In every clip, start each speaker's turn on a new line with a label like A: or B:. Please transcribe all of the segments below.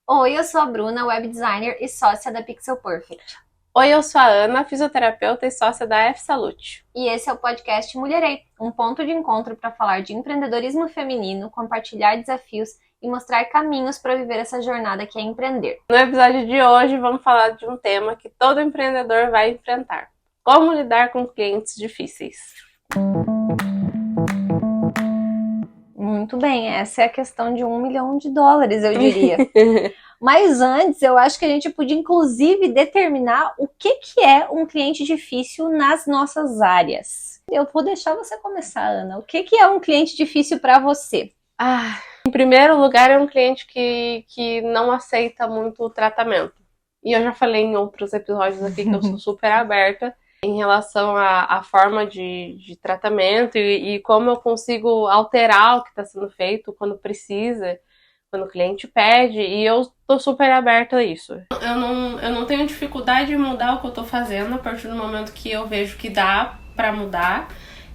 A: Oi, eu sou a Bruna, web designer e sócia da Pixel Perfect.
B: Oi, eu sou a Ana, fisioterapeuta e sócia da F-Salute.
A: E esse é o podcast Mulherei, um ponto de encontro para falar de empreendedorismo feminino, compartilhar desafios e mostrar caminhos para viver essa jornada que é empreender.
B: No episódio de hoje, vamos falar de um tema que todo empreendedor vai enfrentar: como lidar com clientes difíceis.
A: Muito bem, essa é a questão de $1 milhão, eu diria. Mas antes, eu acho que a gente podia, inclusive, determinar o que é um cliente difícil nas nossas áreas. Eu vou deixar você começar, Ana. O que é um cliente difícil para você?
B: Em primeiro lugar, é um cliente que não aceita muito o tratamento. E eu já falei em outros episódios aqui que eu sou super aberta em relação à forma de tratamento e como eu consigo alterar o que está sendo feito quando precisa, quando o cliente pede, e eu tô super aberta a isso. Eu não tenho dificuldade em mudar o que eu tô fazendo a partir do momento que eu vejo que dá pra mudar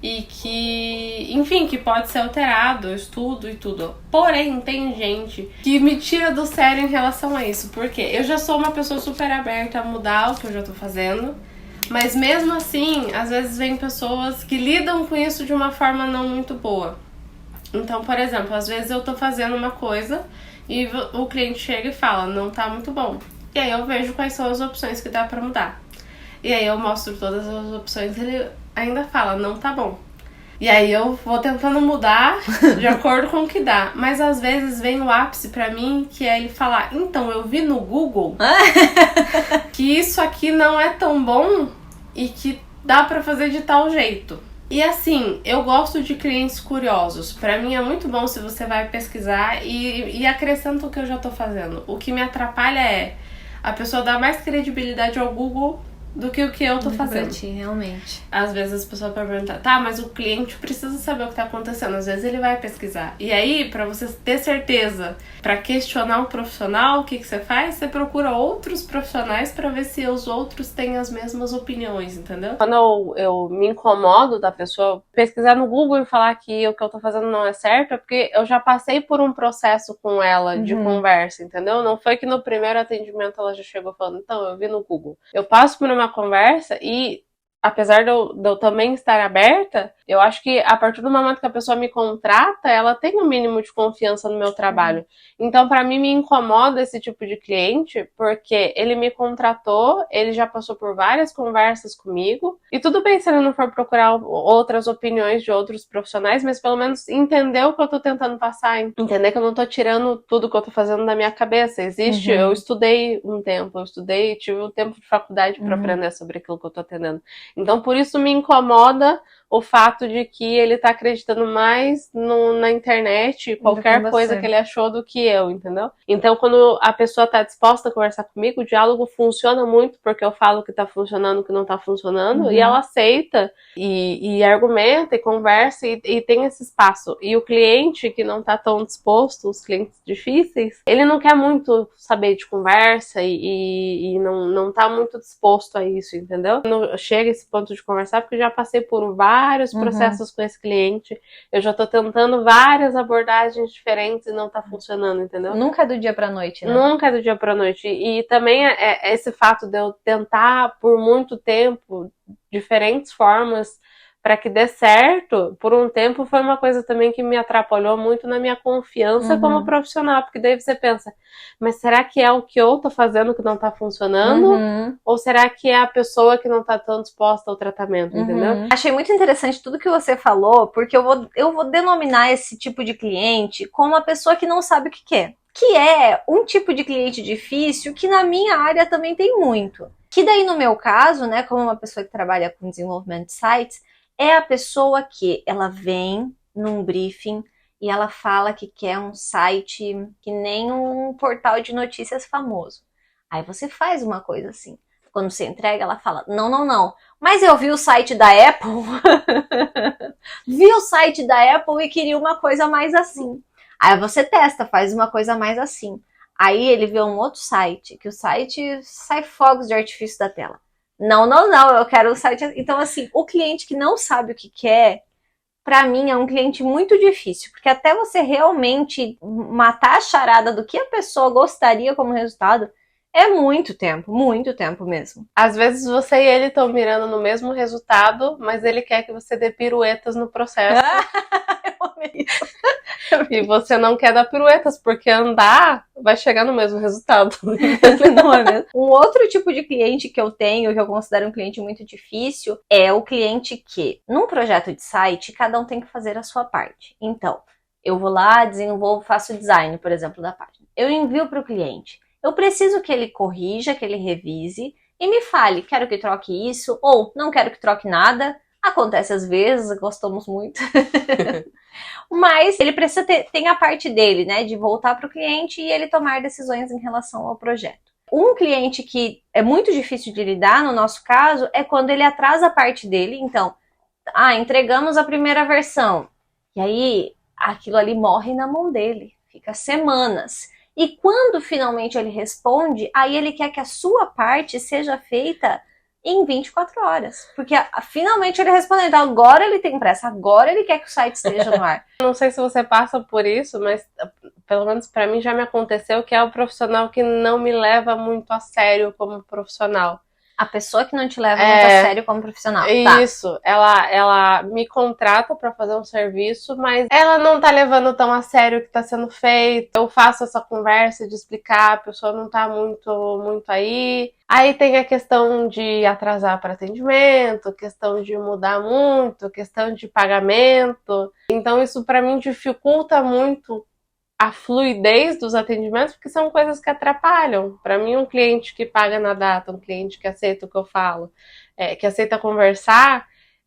B: e que, enfim, que pode ser alterado, eu estudo e tudo. Porém, tem gente que me tira do sério em relação a isso, porque eu já sou uma pessoa super aberta a mudar o que eu já tô fazendo, mas mesmo assim, às vezes vem pessoas que lidam com isso de uma forma não muito boa. Então, por exemplo, às vezes eu tô fazendo uma coisa e o cliente chega e fala, não tá muito bom. E aí eu vejo quais são as opções que dá pra mudar. E aí eu mostro todas as opções e ele ainda fala, não tá bom. E aí eu vou tentando mudar de acordo com o que dá. Mas às vezes vem o ápice pra mim, que é ele falar, então, eu vi no Google que isso aqui não é tão bom e que dá pra fazer de tal jeito. E assim, eu gosto de clientes curiosos. Pra mim é muito bom se você vai pesquisar e acrescenta o que eu já tô fazendo. O que me atrapalha é a pessoa dar mais credibilidade ao Google do que o que eu tô fazendo.
A: Pra ti, realmente.
B: Às vezes as pessoas podem perguntar, tá, mas o cliente precisa saber o que tá acontecendo. Às vezes ele vai pesquisar. E aí, pra você ter certeza, pra questionar um profissional, o que você faz? Você procura outros profissionais pra ver se os outros têm as mesmas opiniões, entendeu? Quando eu me incomodo da pessoa pesquisar no Google e falar que o que eu tô fazendo não é certo, é porque eu já passei por um processo com ela de conversa, entendeu? Não foi que no primeiro atendimento ela já chegou falando, então, eu vi no Google. Eu passo por uma conversa e, apesar de eu também estar aberta, eu acho que a partir do momento que a pessoa me contrata, ela tem um mínimo de confiança no meu trabalho. Então, pra mim, me incomoda esse tipo de cliente, porque ele me contratou, ele já passou por várias conversas comigo, e tudo bem se ele não for procurar outras opiniões de outros profissionais, mas pelo menos entender o que eu tô tentando passar, entender que eu não tô tirando tudo que eu tô fazendo da minha cabeça. Existe, eu estudei um tempo, tive um tempo de faculdade pra aprender sobre aquilo que eu tô atendendo. Então, por isso me incomoda o fato de que ele tá acreditando mais na internet, qualquer coisa que ele achou, do que eu, entendeu? Então, quando a pessoa tá disposta a conversar comigo, o diálogo funciona muito, porque eu falo o que tá funcionando, o que não tá funcionando, e ela aceita, e argumenta, e conversa, e tem esse espaço. E o cliente que não tá tão disposto, os clientes difíceis, ele não quer muito saber de conversa, e não tá muito disposto a isso, entendeu? Não chega esse ponto de conversar, porque eu já passei por vários processos com esse cliente, eu já tô tentando várias abordagens diferentes e não tá funcionando, entendeu?
A: Nunca é do dia pra noite, né?
B: Nunca é do dia pra noite. E também é esse fato de eu tentar por muito tempo diferentes formas para que dê certo, por um tempo foi uma coisa também que me atrapalhou muito na minha confiança como profissional, porque daí você pensa, mas será que é o que eu tô fazendo que não tá funcionando? Ou será que é a pessoa que não tá tão disposta ao tratamento, entendeu?
A: Achei muito interessante tudo que você falou, porque eu vou denominar esse tipo de cliente como a pessoa que não sabe o que quer. Que é um tipo de cliente difícil que na minha área também tem muito. Que daí no meu caso, né, como uma pessoa que trabalha com desenvolvimento de sites, é a pessoa que ela vem num briefing e ela fala que quer um site que nem um portal de notícias famoso. Aí você faz uma coisa assim. Quando você entrega, ela fala, não. Mas eu vi o site da Apple, vi o site da Apple e queria uma coisa mais assim. Aí você testa, faz uma coisa mais assim. Aí ele vê um outro site, que o site sai fogos de artifício da tela. Não, eu quero o site. Então, assim, o cliente que não sabe o que quer, pra mim, é um cliente muito difícil, porque até você realmente matar a charada do que a pessoa gostaria como resultado, é muito tempo mesmo.
B: Às vezes você e ele estão mirando no mesmo resultado, mas ele quer que você dê piruetas no processo.
A: Eu amei isso.
B: E você não quer dar piruetas, porque andar vai chegar no mesmo resultado.
A: Não é mesmo? Um outro tipo de cliente que eu tenho, que eu considero um cliente muito difícil, é o cliente que, num projeto de site, cada um tem que fazer a sua parte. Então, eu vou lá, desenvolvo, faço o design, por exemplo, da página. Eu envio para o cliente. Eu preciso que ele corrija, que ele revise e me fale, quero que troque isso, ou não quero que troque nada. Acontece às vezes, gostamos muito. Mas ele precisa ter a parte dele, né, de voltar para o cliente e ele tomar decisões em relação ao projeto. Um cliente que é muito difícil de lidar, no nosso caso, é quando ele atrasa a parte dele. Então, entregamos a primeira versão. E aí, aquilo ali morre na mão dele. Fica semanas. E quando finalmente ele responde, aí ele quer que a sua parte seja feita em 24 horas. Porque finalmente ele respondeu. Então agora ele tem pressa, agora ele quer que o site esteja no ar.
B: Não sei se você passa por isso, mas pelo menos pra mim já me aconteceu que é o profissional que não me leva muito a sério como profissional.
A: A pessoa que não te leva muito a sério como profissional.
B: Isso, ela me contrata pra fazer um serviço, mas ela não tá levando tão a sério o que tá sendo feito. Eu faço essa conversa de explicar, a pessoa não tá muito aí. Aí tem a questão de atrasar para atendimento, questão de mudar muito, questão de pagamento. Então isso pra mim dificulta muito a fluidez dos atendimentos, porque são coisas que atrapalham. Para mim, um cliente que paga na data, um cliente que aceita o que eu falo, que aceita conversar,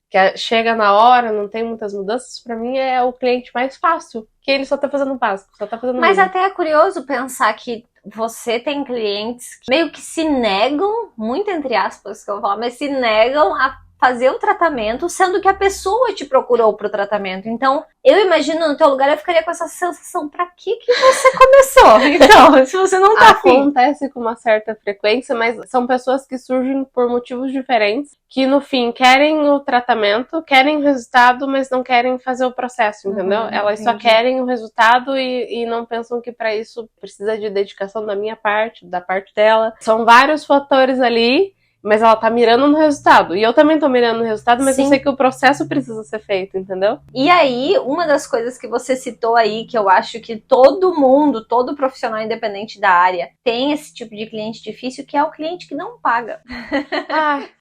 B: que chega na hora, não tem muitas mudanças, para mim é o cliente mais fácil, que ele só tá fazendo o básico, só tá fazendo
A: Mas até é curioso pensar que você tem clientes que meio que se negam, muito entre aspas que eu vou falar, mas se negam a fazer o tratamento, sendo que a pessoa te procurou pro tratamento. Então, eu imagino no teu lugar, eu ficaria com essa sensação, pra que você começou? Então, se você não tá afim.
B: Acontece com uma certa frequência, mas são pessoas que surgem por motivos diferentes, que no fim querem o tratamento, querem o resultado, mas não querem fazer o processo, entendeu? Elas só querem o resultado e não pensam que pra isso precisa de dedicação da minha parte, da parte dela. São vários fatores ali, mas ela tá mirando no resultado. E eu também tô mirando no resultado, mas eu sei que o processo precisa ser feito, entendeu?
A: E aí, uma das coisas que você citou aí, que eu acho que todo mundo, todo profissional independente da área, tem esse tipo de cliente difícil, que é o cliente que não paga.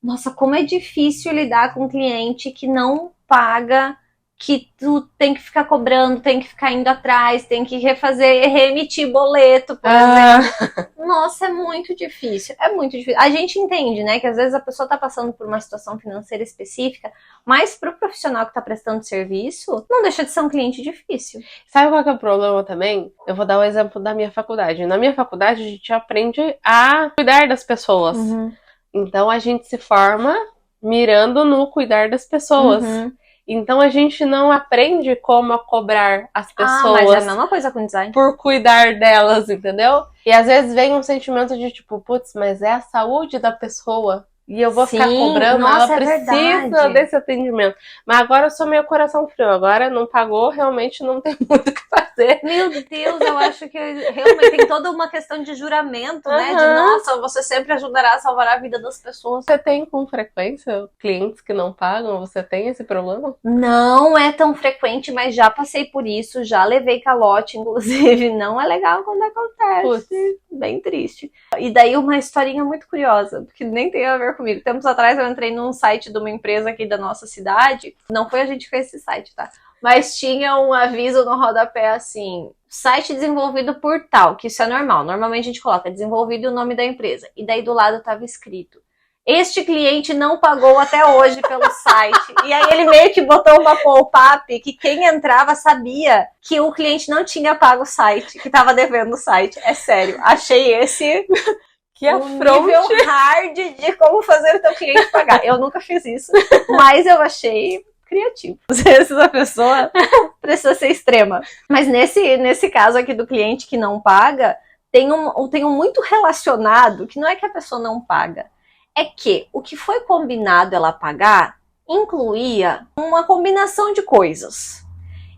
A: Nossa, como é difícil lidar com um cliente que não paga, que tu tem que ficar cobrando, tem que ficar indo atrás, tem que reemitir boleto, por exemplo. Nossa, é muito difícil, é muito difícil. A gente entende, né, que às vezes a pessoa tá passando por uma situação financeira específica, mas pro profissional que tá prestando serviço, não deixa de ser um cliente difícil.
B: Sabe qual que é o problema também? Eu vou dar o exemplo da minha faculdade. Na minha faculdade, a gente aprende a cuidar das pessoas. Então, a gente se forma mirando no cuidar das pessoas. Então a gente não aprende como cobrar as pessoas.
A: Mas é a mesma coisa com design.
B: Por cuidar delas, entendeu? E às vezes vem um sentimento de tipo, putz, mas é a saúde da pessoa. E eu vou ficar cobrando, ela precisa desse atendimento. Mas agora eu sou meio coração frio. Agora não pagou, realmente não tem muito o que fazer.
A: Meu Deus, eu acho que realmente tem toda uma questão de juramento, né? De nossa, você sempre ajudará a salvar a vida das pessoas.
B: Você tem com frequência clientes que não pagam? Você tem esse problema?
A: Não é tão frequente, mas já passei por isso, já levei calote, inclusive. Não é legal quando acontece. Bem triste. E daí uma historinha muito curiosa, que nem tem a ver comigo. Tempos atrás eu entrei num site de uma empresa aqui da nossa cidade. Não foi a gente que fez esse site, tá? Mas tinha um aviso no rodapé assim, site desenvolvido por tal, que isso é normal. Normalmente a gente coloca desenvolvido e o nome da empresa. E daí do lado tava escrito, este cliente não pagou até hoje pelo site. E aí ele meio que botou uma pop-up que quem entrava sabia que o cliente não tinha pago o site, que tava devendo o site. É sério, achei esse...
B: Que afronte.
A: Nível hard de como fazer o teu cliente pagar. Eu nunca fiz isso, mas eu achei criativo. Às vezes a pessoa precisa ser extrema. Mas nesse caso aqui do cliente que não paga, tem um muito relacionado, que não é que a pessoa não paga, é que o que foi combinado ela pagar, incluía uma combinação de coisas.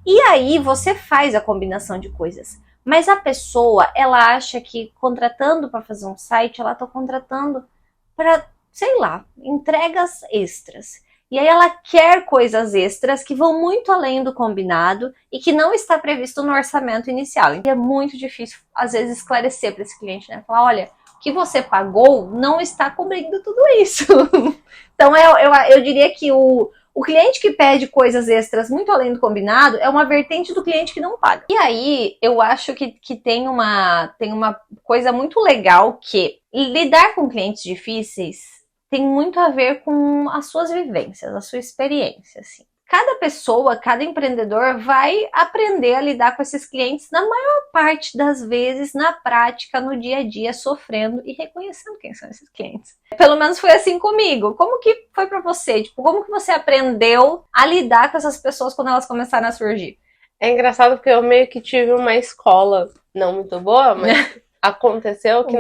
A: E aí você faz a combinação de coisas. Mas a pessoa, ela acha que contratando para fazer um site, ela está contratando para, sei lá, entregas extras. E aí ela quer coisas extras que vão muito além do combinado e que não está previsto no orçamento inicial. E é muito difícil, às vezes, esclarecer para esse cliente, né? Falar, olha, o que você pagou não está cobrindo tudo isso. Então eu diria que o cliente que pede coisas extras muito além do combinado é uma vertente do cliente que não paga. E aí, eu acho que tem uma coisa muito legal que lidar com clientes difíceis tem muito a ver com as suas vivências, a sua experiência, assim. Cada pessoa, cada empreendedor vai aprender a lidar com esses clientes na maior parte das vezes, na prática, no dia a dia, sofrendo e reconhecendo quem são esses clientes. Pelo menos foi assim comigo. Como que foi pra você? Tipo, como que você aprendeu a lidar com essas pessoas quando elas começaram a surgir?
B: É engraçado porque eu meio que tive uma escola, não muito boa, mas aconteceu que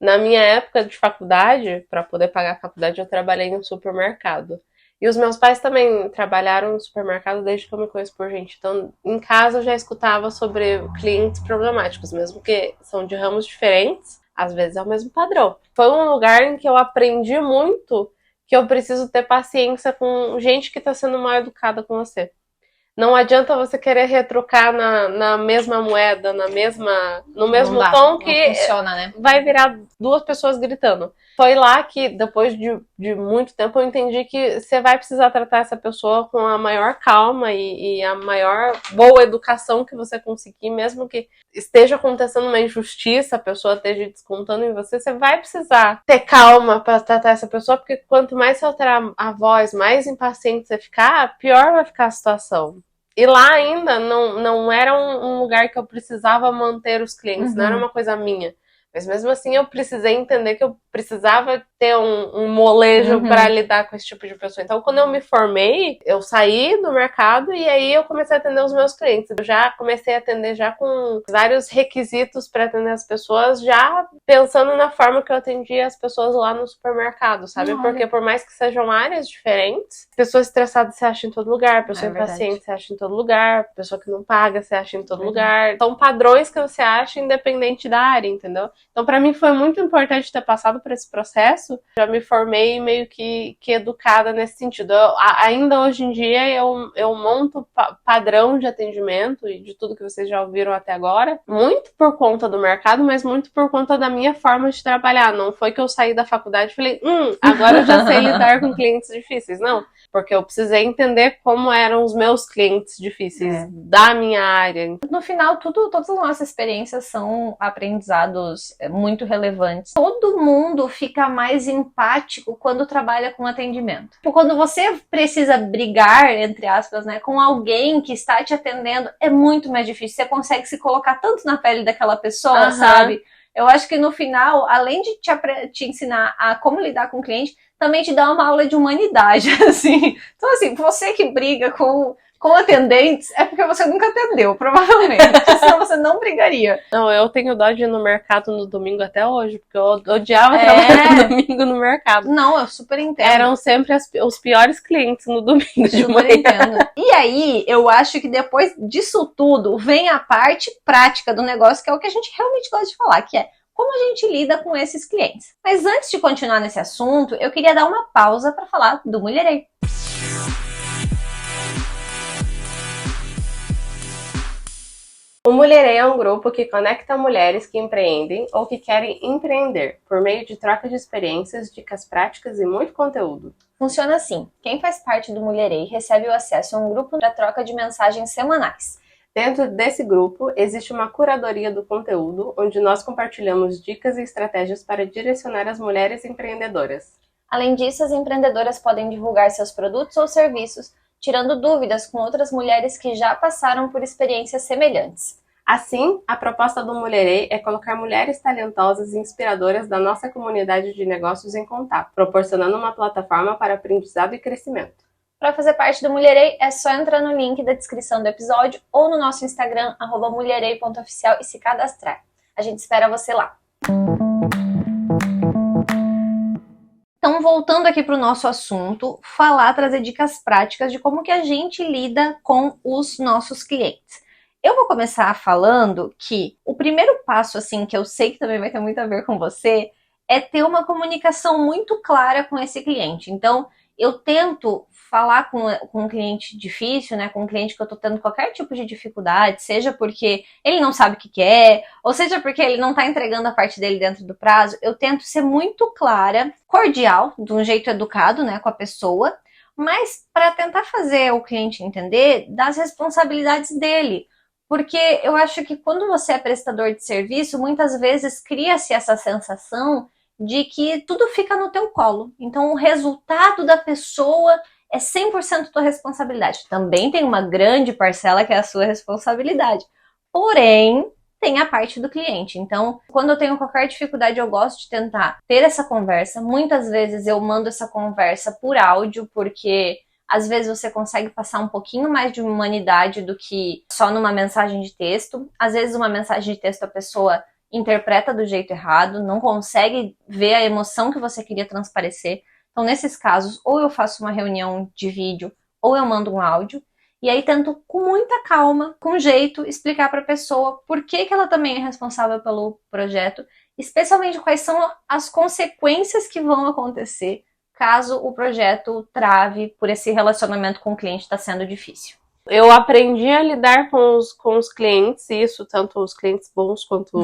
B: na minha época de faculdade, para poder pagar a faculdade, eu trabalhei em um supermercado. E os meus pais também trabalharam no supermercado desde que eu me conheço por gente. Então, em casa eu já escutava sobre clientes problemáticos, mesmo que são de ramos diferentes, às vezes é o mesmo padrão. Foi um lugar em que eu aprendi muito que eu preciso ter paciência com gente que está sendo mal educada com você. Não adianta você querer retrucar na mesma moeda, no mesmo tom que
A: funciona, né?
B: vai virar duas pessoas gritando. Foi lá que, depois de muito tempo, eu entendi que você vai precisar tratar essa pessoa com a maior calma e a maior boa educação que você conseguir, mesmo que esteja acontecendo uma injustiça, a pessoa esteja descontando em você, você vai precisar ter calma para tratar essa pessoa, porque quanto mais você alterar a voz, mais impaciente você ficar, pior vai ficar a situação. E lá ainda não era um lugar que eu precisava manter os clientes, não era uma coisa minha. Mas mesmo assim eu precisei entender que eu precisava ter um molejo para lidar com esse tipo de pessoa. Então quando eu me formei, eu saí do mercado e aí eu comecei a atender os meus clientes. Eu já comecei a atender já com vários requisitos para atender as pessoas, já pensando na forma que eu atendia as pessoas lá no supermercado, sabe? Porque por mais que sejam áreas diferentes, pessoas estressadas você acha em todo lugar, pessoa impaciente você acha em todo lugar, pessoa que não paga você acha em todo lugar. São padrões que você acha independente da área, entendeu? Então, para mim foi muito importante ter passado por esse processo. Já me formei meio que educada nesse sentido. Ainda hoje em dia eu monto padrão de atendimento e de tudo que vocês já ouviram até agora, muito por conta do mercado, mas muito por conta da minha forma de trabalhar. Não foi que eu saí da faculdade e falei, agora eu já sei lidar com clientes difíceis. Não, porque eu precisei entender como eram os meus clientes difíceis da minha área.
A: No final, todas as nossas experiências são aprendizados muito relevantes. Todo mundo fica mais empático quando trabalha com atendimento. Quando você precisa brigar, entre aspas, né, com alguém que está te atendendo, é muito mais difícil. Você consegue se colocar tanto na pele daquela pessoa, sabe? Eu acho que no final, além de te ensinar a como lidar com o cliente, também te dá uma aula de humanidade, assim. Então, assim, você que briga com atendentes, é porque você nunca atendeu, provavelmente. Senão você não brigaria.
B: Não, eu tenho dó de ir no mercado no domingo até hoje, porque eu odiava trabalhar no domingo no mercado.
A: Não, eu super entendo.
B: Eram sempre os piores clientes no domingo de manhã.
A: Entendo. E aí, eu acho que depois disso tudo, vem a parte prática do negócio, que é o que a gente realmente gosta de falar, que é como a gente lida com esses clientes. Mas antes de continuar nesse assunto, eu queria dar uma pausa para falar do Mulherei.
B: O Mulherei é um grupo que conecta mulheres que empreendem ou que querem empreender, por meio de troca de experiências, dicas práticas e muito conteúdo.
A: Funciona assim: quem faz parte do Mulherei recebe o acesso a um grupo para troca de mensagens semanais.
B: Dentro desse grupo, existe uma curadoria do conteúdo, onde nós compartilhamos dicas e estratégias para direcionar as mulheres empreendedoras.
A: Além disso, as empreendedoras podem divulgar seus produtos ou serviços, tirando dúvidas com outras mulheres que já passaram por experiências semelhantes.
B: Assim, a proposta do Mulherei é colocar mulheres talentosas e inspiradoras da nossa comunidade de negócios em contato, proporcionando uma plataforma para aprendizado e crescimento.
A: Para fazer parte do Mulherei, é só entrar no link da descrição do episódio ou no nosso Instagram, @mulherei.oficial, e se cadastrar. A gente espera você lá. Então, voltando aqui para o nosso assunto, trazer dicas práticas de como que a gente lida com os nossos clientes. Eu vou começar falando que o primeiro passo, assim, que eu sei que também vai ter muito a ver com você, é ter uma comunicação muito clara com esse cliente. Então, eu tento falar com um cliente difícil, né, com um cliente que eu tô tendo qualquer tipo de dificuldade, seja porque ele não sabe o que quer, ou seja porque ele não tá entregando a parte dele dentro do prazo, eu tento ser muito clara, cordial, de um jeito educado, né, com a pessoa, mas para tentar fazer o cliente entender das responsabilidades dele. Porque eu acho que quando você é prestador de serviço, muitas vezes cria-se essa sensação de que tudo fica no teu colo. Então, o resultado da pessoa é 100% tua responsabilidade. Também tem uma grande parcela que é a sua responsabilidade. Porém, tem a parte do cliente. Então, quando eu tenho qualquer dificuldade, eu gosto de tentar ter essa conversa. Muitas vezes eu mando essa conversa por áudio, porque às vezes você consegue passar um pouquinho mais de humanidade do que só numa mensagem de texto. Às vezes uma mensagem de texto a pessoa interpreta do jeito errado, não consegue ver a emoção que você queria transparecer. Então, nesses casos, ou eu faço uma reunião de vídeo, ou eu mando um áudio, e aí tento, com muita calma, com jeito, explicar para a pessoa por que ela também é responsável pelo projeto, especialmente quais são as consequências que vão acontecer caso o projeto trave por esse relacionamento com o cliente estar sendo difícil.
B: Eu aprendi a lidar com os clientes, isso, tanto os clientes bons quanto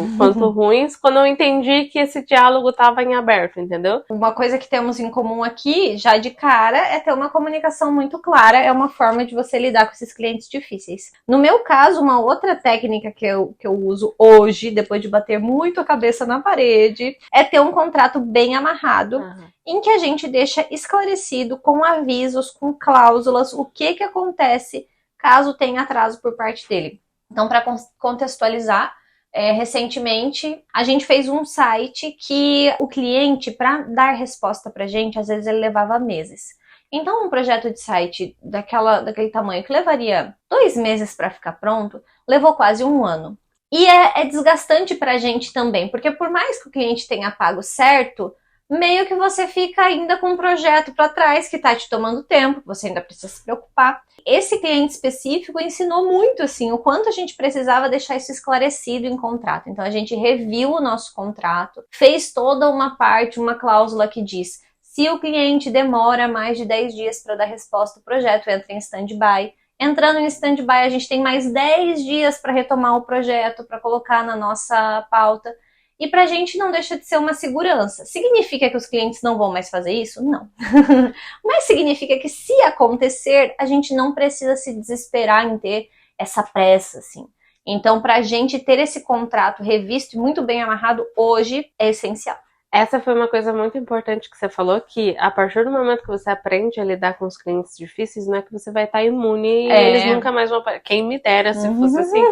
B: ruins, quando eu entendi que esse diálogo estava em aberto, entendeu?
A: Uma coisa que temos em comum aqui, já de cara, é ter uma comunicação muito clara, é uma forma de você lidar com esses clientes difíceis. No meu caso, uma outra técnica que eu uso hoje, depois de bater muito a cabeça na parede, é ter um contrato bem amarrado, em que a gente deixa esclarecido, com avisos, com cláusulas, o que acontece caso tenha atraso por parte dele. Então, para contextualizar, recentemente a gente fez um site que o cliente, para dar resposta pra gente, às vezes ele levava meses. Então, um projeto de site daquele tamanho que levaria 2 meses para ficar pronto, levou quase 1 ano. E é desgastante pra gente também, porque por mais que o cliente tenha pago certo, meio que você fica ainda com um projeto para trás que tá te tomando tempo, você ainda precisa se preocupar. Esse cliente específico ensinou muito, assim, o quanto a gente precisava deixar isso esclarecido em contrato. Então, a gente reviu o nosso contrato, fez toda uma parte, uma cláusula que diz: se o cliente demora mais de 10 dias para dar resposta, o projeto entra em stand-by. Entrando em stand-by, a gente tem mais 10 dias para retomar o projeto, para colocar na nossa pauta. E pra gente não deixa de ser uma segurança. Significa que os clientes não vão mais fazer isso? Não. Mas significa que se acontecer, a gente não precisa se desesperar em ter essa pressa, assim. Então, pra gente ter esse contrato revisto e muito bem amarrado hoje é essencial.
B: Essa foi uma coisa muito importante que você falou, que a partir do momento que você aprende a lidar com os clientes difíceis, não é que você vai estar imune e eles nunca mais vão aparecer. Quem me dera se fosse assim.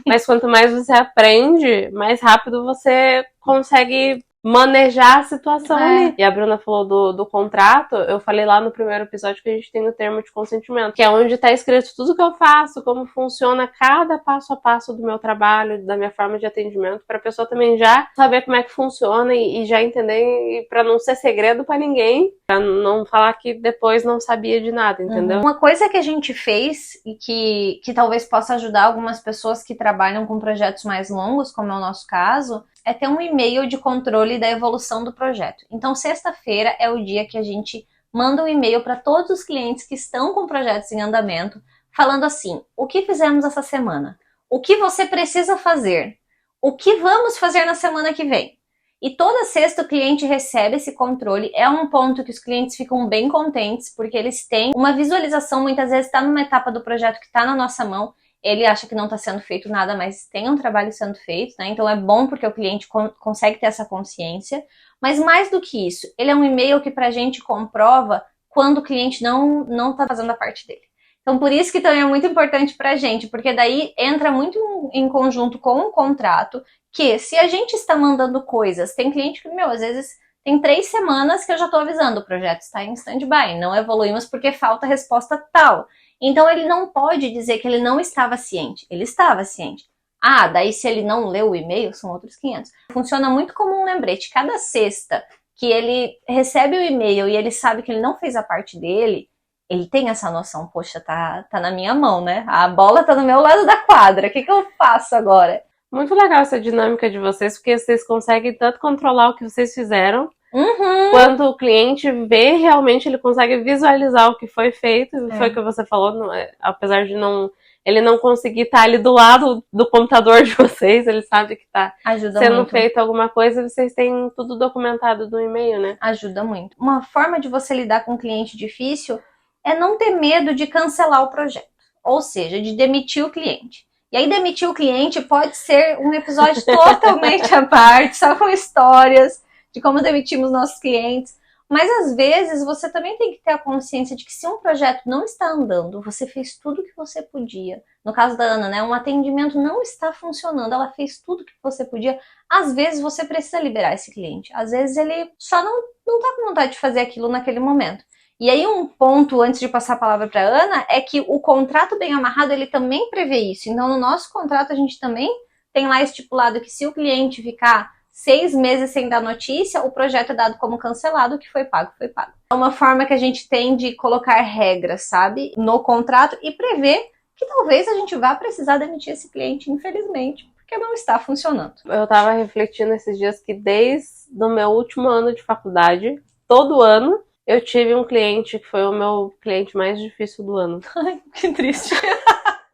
B: Mas quanto mais você aprende, mais rápido você consegue manejar a situação ali. E a Bruna falou do contrato, eu falei lá no primeiro episódio que a gente tem o termo de consentimento, que é onde está escrito tudo que eu faço, como funciona cada passo a passo do meu trabalho, da minha forma de atendimento, para a pessoa também já saber como é que funciona e já entender, e para não ser segredo para ninguém, para não falar que depois não sabia de nada, entendeu?
A: Uma coisa que a gente fez e que talvez possa ajudar algumas pessoas que trabalham com projetos mais longos, como é o nosso caso, é ter um e-mail de controle da evolução do projeto. Então, sexta-feira é o dia que a gente manda um e-mail para todos os clientes que estão com projetos em andamento, falando assim: o que fizemos essa semana? O que você precisa fazer? O que vamos fazer na semana que vem? E toda sexta o cliente recebe esse controle. É um ponto que os clientes ficam bem contentes, porque eles têm uma visualização, muitas vezes está numa etapa do projeto que está na nossa mão, ele acha que não está sendo feito nada, mas tem um trabalho sendo feito, né? Então é bom porque o cliente consegue ter essa consciência. Mas mais do que isso, ele é um e-mail que pra gente comprova quando o cliente não está fazendo a parte dele. Então por isso que também é muito importante pra gente, porque daí entra muito em conjunto com o contrato, que se a gente está mandando coisas, tem cliente que, às vezes tem 3 semanas que eu já estou avisando, o projeto está em stand-by, não evoluímos porque falta resposta tal. Então ele não pode dizer que ele não estava ciente. Ele estava ciente. Daí se ele não leu o e-mail, são outros 500. Funciona muito como um lembrete. Cada sexta que ele recebe o e-mail e ele sabe que ele não fez a parte dele, ele tem essa noção, poxa, tá na minha mão, né? A bola tá no meu lado da quadra, o que eu faço agora?
B: Muito legal essa dinâmica de vocês, porque vocês conseguem tanto controlar o que vocês fizeram, quando o cliente vê realmente, ele consegue visualizar o que foi feito. Foi o que você falou, apesar de ele não conseguir estar ali do lado do computador de vocês, ele sabe que está sendo feito alguma coisa, vocês têm tudo documentado no e-mail, né?
A: Ajuda muito. Uma forma de você lidar com um cliente difícil é não ter medo de cancelar o projeto, ou seja, de demitir o cliente. E aí demitir o cliente pode ser um episódio totalmente à parte, só com histórias de como demitimos nossos clientes. Mas às vezes você também tem que ter a consciência de que se um projeto não está andando, você fez tudo que você podia. No caso da Ana, né, um atendimento não está funcionando, ela fez tudo que você podia. Às vezes você precisa liberar esse cliente. Às vezes ele só não está com vontade de fazer aquilo naquele momento. E aí um ponto, antes de passar a palavra para a Ana, é que o contrato bem amarrado, ele também prevê isso. Então no nosso contrato a gente também tem lá estipulado que se o cliente ficar 6 meses sem dar notícia, o projeto é dado como cancelado, o que foi pago, foi pago. É uma forma que a gente tem de colocar regras, sabe, no contrato e prever que talvez a gente vá precisar demitir esse cliente, infelizmente, porque não está funcionando.
B: Eu estava refletindo esses dias que desde o meu último ano de faculdade, todo ano, eu tive um cliente que foi o meu cliente mais difícil do ano.
A: Ai, que triste.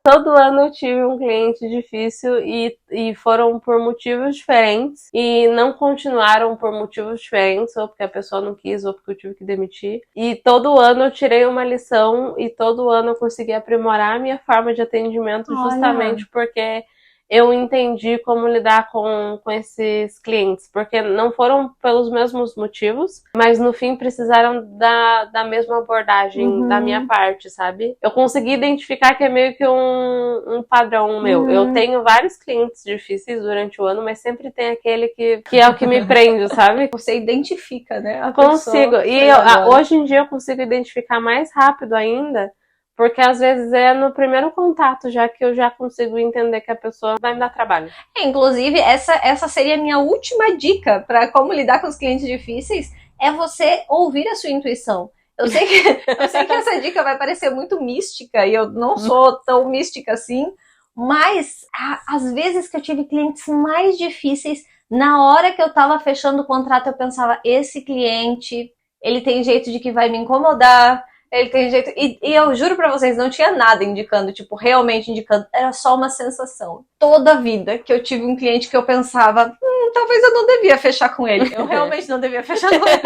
B: Todo ano eu tive um cliente difícil e foram por motivos diferentes e não continuaram por motivos diferentes, ou porque a pessoa não quis, ou porque eu tive que demitir. E todo ano eu tirei uma lição e todo ano eu consegui aprimorar a minha forma de atendimento, justamente porque eu entendi como lidar com esses clientes, porque não foram pelos mesmos motivos, mas no fim precisaram da mesma abordagem da minha parte, sabe? Eu consegui identificar que é meio que um padrão meu. Eu tenho vários clientes difíceis durante o ano, mas sempre tem aquele que é o que me prende, sabe?
A: Você identifica, né?
B: Consigo. E hoje em dia eu consigo identificar mais rápido ainda, porque às vezes é no primeiro contato já que eu já consigo entender que a pessoa vai me dar trabalho.
A: Inclusive, essa seria a minha última dica para como lidar com os clientes difíceis, é você ouvir a sua intuição. Eu sei que essa dica vai parecer muito mística, e eu não sou tão mística assim, mas às vezes que eu tive clientes mais difíceis, na hora que eu estava fechando o contrato, eu pensava, esse cliente, ele tem jeito de que vai me incomodar, ele tem jeito... E eu juro pra vocês, não tinha nada indicando, tipo, realmente indicando. Era só uma sensação. Toda a vida que eu tive um cliente que eu pensava, talvez eu não devia fechar com ele. Eu realmente não devia fechar com ele.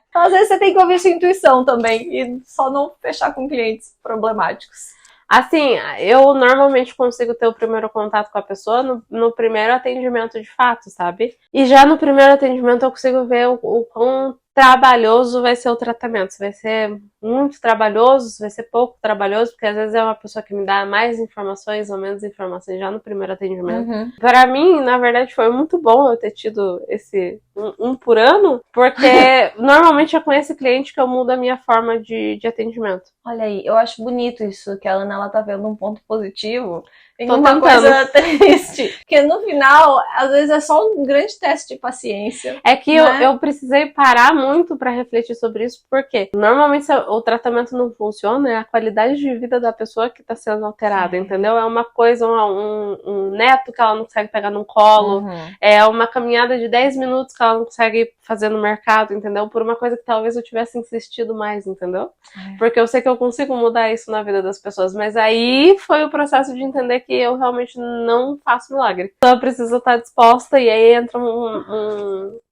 A: Então, às vezes você tem que ouvir sua intuição também. E só não fechar com clientes problemáticos.
B: Assim, eu normalmente consigo ter o primeiro contato com a pessoa no primeiro atendimento de fato, sabe? E já no primeiro atendimento eu consigo ver o quão trabalhoso vai ser o tratamento. Se vai ser muito trabalhoso, se vai ser pouco trabalhoso, porque às vezes é uma pessoa que me dá mais informações ou menos informações já no primeiro atendimento. Para mim, na verdade, foi muito bom eu ter tido esse um por ano, porque normalmente é com esse cliente que eu mudo a minha forma de atendimento.
A: Olha aí, eu acho bonito isso, que a Ana, ela tá vendo um ponto positivo em uma coisa triste. Porque no final, às vezes é só um grande teste de paciência.
B: É que eu precisei parar muito pra refletir sobre isso, porque normalmente o tratamento não funciona, é a qualidade de vida da pessoa que tá sendo alterada, entendeu? É uma coisa, um neto que ela não consegue pegar num colo, é uma caminhada de 10 minutos que ela não consegue fazer no mercado, entendeu? Por uma coisa que talvez eu tivesse insistido mais, entendeu? Porque eu sei que eu consigo mudar isso na vida das pessoas, mas aí foi o processo de entender que eu realmente não faço milagre. Então eu preciso estar disposta, e aí entram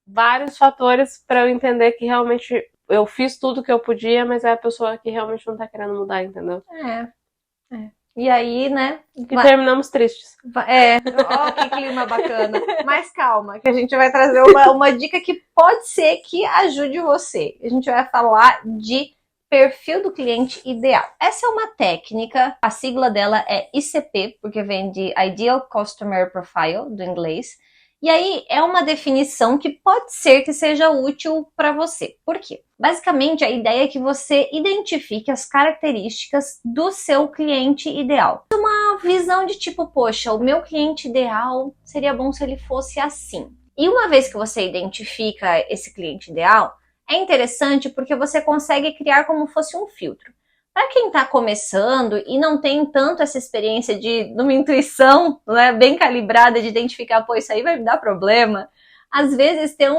B: vários fatores para eu entender que realmente eu fiz tudo que eu podia, mas é a pessoa que realmente não tá querendo mudar, entendeu?
A: E aí, né?
B: E terminamos tristes.
A: Ó, que clima bacana. Mas calma, que a gente vai trazer uma dica que pode ser que ajude você. A gente vai falar de perfil do cliente ideal. Essa é uma técnica, a sigla dela é ICP, porque vem de Ideal Customer Profile, do inglês. E aí é uma definição que pode ser que seja útil para você. Por quê? Basicamente, a ideia é que você identifique as características do seu cliente ideal. Uma visão de tipo, poxa, o meu cliente ideal seria bom se ele fosse assim. E uma vez que você identifica esse cliente ideal, é interessante porque você consegue criar como fosse um filtro. Para quem está começando e não tem tanto essa experiência de uma intuição, né, bem calibrada de identificar, pô, isso aí vai me dar problema, às vezes ter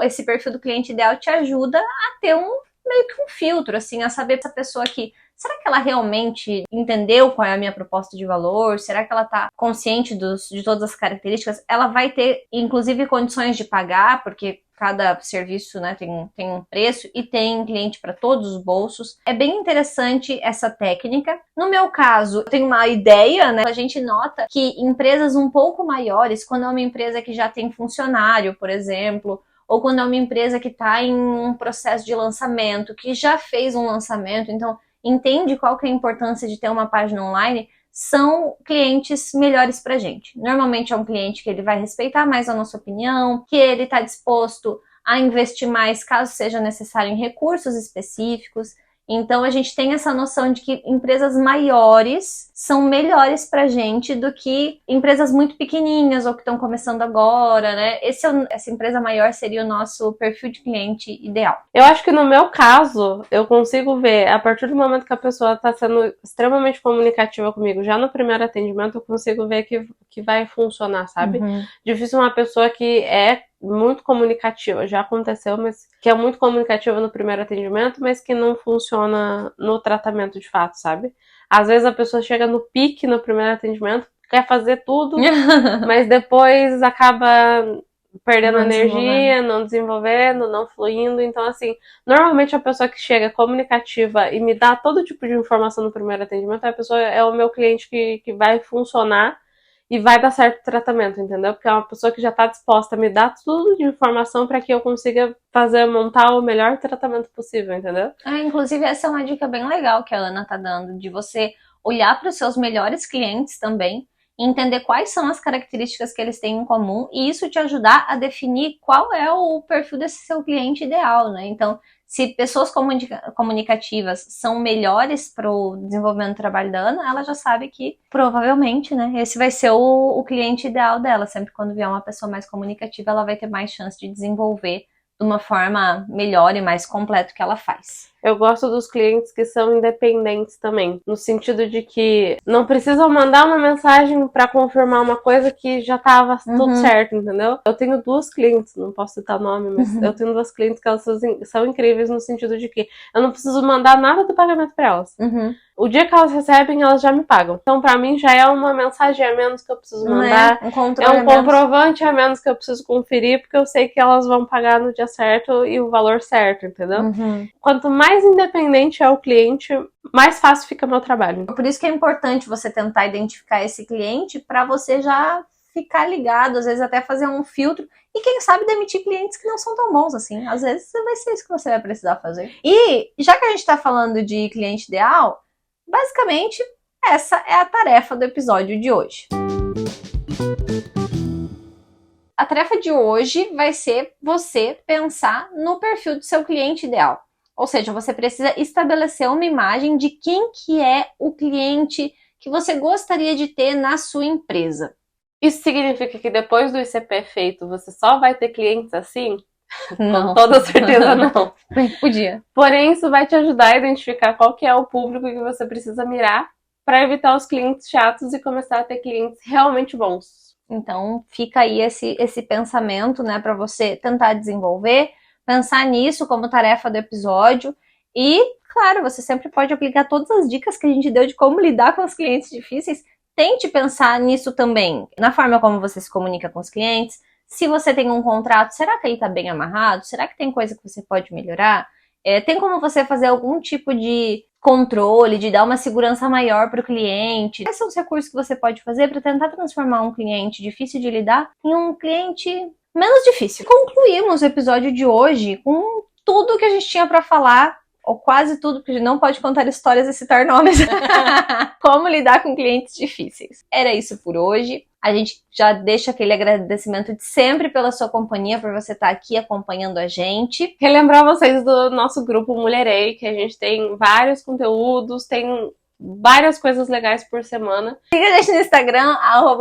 A: esse perfil do cliente ideal te ajuda a ter meio que um filtro, assim, a saber essa pessoa aqui, será que ela realmente entendeu qual é a minha proposta de valor? Será que ela está consciente de todas as características? Ela vai ter, inclusive, condições de pagar, porque cada serviço, né, tem um preço e tem cliente para todos os bolsos. É bem interessante essa técnica. No meu caso, eu tenho uma ideia, né? A gente nota que empresas um pouco maiores, quando é uma empresa que já tem funcionário, por exemplo, ou quando é uma empresa que está em um processo de lançamento, que já fez um lançamento, então entende qual que é a importância de ter uma página online, são clientes melhores pra gente. Normalmente é um cliente que ele vai respeitar mais a nossa opinião, que ele está disposto a investir mais caso seja necessário em recursos específicos. Então a gente tem essa noção de que empresas maiores são melhores pra gente do que empresas muito pequenininhas ou que estão começando agora, né? Essa empresa maior seria o nosso perfil de cliente ideal.
B: Eu acho que no meu caso, eu consigo ver, a partir do momento que a pessoa está sendo extremamente comunicativa comigo, já no primeiro atendimento, eu consigo ver que vai funcionar, sabe?
A: Uhum.
B: Difícil uma pessoa que é muito comunicativa, já aconteceu, mas que é muito comunicativa no primeiro atendimento, mas que não funciona no tratamento de fato, sabe? Às vezes a pessoa chega no pique no primeiro atendimento, quer fazer tudo, mas depois acaba perdendo energia, não desenvolvendo, não fluindo. Então, assim, normalmente a pessoa que chega comunicativa e me dá todo tipo de informação no primeiro atendimento, a pessoa é o meu cliente que vai funcionar e vai dar certo o tratamento, entendeu? Porque é uma pessoa que já está disposta a me dar tudo de informação para que eu consiga montar o melhor tratamento possível, entendeu?
A: Inclusive, essa é uma dica bem legal que a Ana tá dando, de você olhar para os seus melhores clientes também, e entender quais são as características que eles têm em comum, e isso te ajudar a definir qual é o perfil desse seu cliente ideal, né? Então, se pessoas comunicativas são melhores para o desenvolvimento do trabalho da Ana, ela já sabe que provavelmente, né, esse vai ser o cliente ideal dela. Sempre quando vier uma pessoa mais comunicativa, ela vai ter mais chance de desenvolver de uma forma melhor e mais completa o que ela faz.
B: Eu gosto dos clientes que são independentes também, no sentido de que não precisam mandar uma mensagem para confirmar uma coisa que já estava tudo certo, entendeu? Eu tenho duas clientes, não posso citar o nome, mas eu tenho duas clientes que elas são incríveis no sentido de que eu não preciso mandar nada do pagamento para elas. O dia que elas recebem, elas já me pagam. Então, pra mim, já é uma mensagem a menos que eu preciso mandar. É um comprovante a menos que eu preciso conferir, porque eu sei que elas vão pagar no dia certo e o valor certo, entendeu? Quanto mais independente é o cliente, mais fácil fica meu trabalho.
A: Por isso que é importante você tentar identificar esse cliente para você já ficar ligado, às vezes até fazer um filtro e quem sabe demitir clientes que não são tão bons assim. Às vezes vai ser isso que você vai precisar fazer. E já que a gente está falando de cliente ideal, basicamente essa é a tarefa do episódio de hoje. A tarefa de hoje vai ser você pensar no perfil do seu cliente ideal. Ou seja, você precisa estabelecer uma imagem de quem que é o cliente que você gostaria de ter na sua empresa.
B: Isso significa que depois do ICP feito, você só vai ter clientes assim?
A: Não.
B: Com toda certeza não.
A: Bem, podia.
B: Porém, isso vai te ajudar a identificar qual que é o público que você precisa mirar para evitar os clientes chatos e começar a ter clientes realmente bons.
A: Então, fica aí esse pensamento, né, para você tentar desenvolver, pensar nisso como tarefa do episódio e, claro, você sempre pode aplicar todas as dicas que a gente deu de como lidar com os clientes difíceis. Tente pensar nisso também, na forma como você se comunica com os clientes. Se você tem um contrato, será que ele está bem amarrado? Será que tem coisa que você pode melhorar? Tem como você fazer algum tipo de controle, de dar uma segurança maior para o cliente? Quais são os recursos que você pode fazer para tentar transformar um cliente difícil de lidar em um cliente menos difícil? Concluímos o episódio de hoje com tudo que a gente tinha para falar, ou quase tudo, porque a gente não pode contar histórias e citar nomes. Como lidar com clientes difíceis. Era isso por hoje. A gente já deixa aquele agradecimento de sempre pela sua companhia, por você estar aqui acompanhando a gente.
B: Relembrar vocês do nosso grupo Mulherei, que a gente tem vários conteúdos, tem várias coisas legais por semana.
A: Siga a gente no Instagram,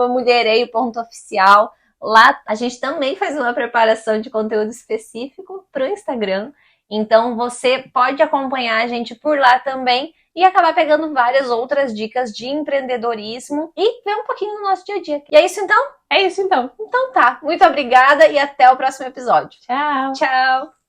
A: @mulherei.oficial. Lá a gente também faz uma preparação de conteúdo específico para o Instagram. Então você pode acompanhar a gente por lá também e acabar pegando várias outras dicas de empreendedorismo e ver um pouquinho do nosso dia a dia. E é isso então?
B: É isso então.
A: Então tá. Muito obrigada e até o próximo episódio.
B: Tchau.
A: Tchau!